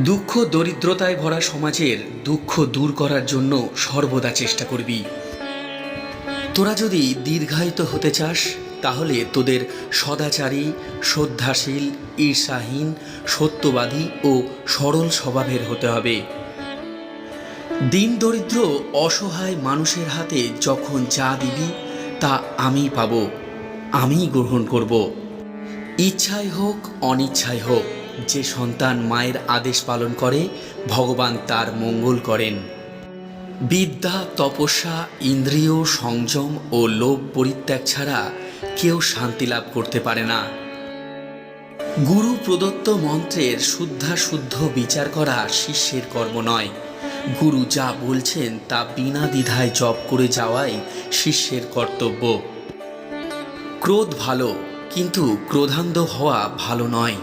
দুঃখ দরিদ্রতায় ভরা সমাজের দুঃখ দূর করার জন্য সর্বদা চেষ্টা করবি। তোরা যদি দীর্ঘায়িত হতে চাস তাহলে তোদের সদাচারী, শ্রদ্ধাশীল, ঈর্ষাহীন, সত্যবাদী ও সরল স্বভাবের হতে হবে। দিন দরিদ্র অসহায় মানুষের হাতে যখন যা দিবি তা আমিই পাব, আমিই গ্রহণ করব। ইচ্ছায় হোক অনিচ্ছায় হোক, যে সন্তান মায়ের আদেশ পালন করে ভগবান তার মঙ্গল করেন। বিদ্যা, তপস্যা, ইন্দ্রিয় সংযম ও লোভ পরিত্যাগ ছাড়া কেউ শান্তি লাভ করতে পারে না। গুরু প্রদত্ত মন্ত্রের শুদ্ধাশুদ্ধ বিচার করা শিষ্যের কর্ম নয়। গুরু যা বলছেন তা বিনা দ্বিধায় জপ করে যাওয়াই শিষ্যের কর্তব্য। ক্রোধ ভালো, কিন্তু ক্রোধান্ধ হওয়া ভালো নয়।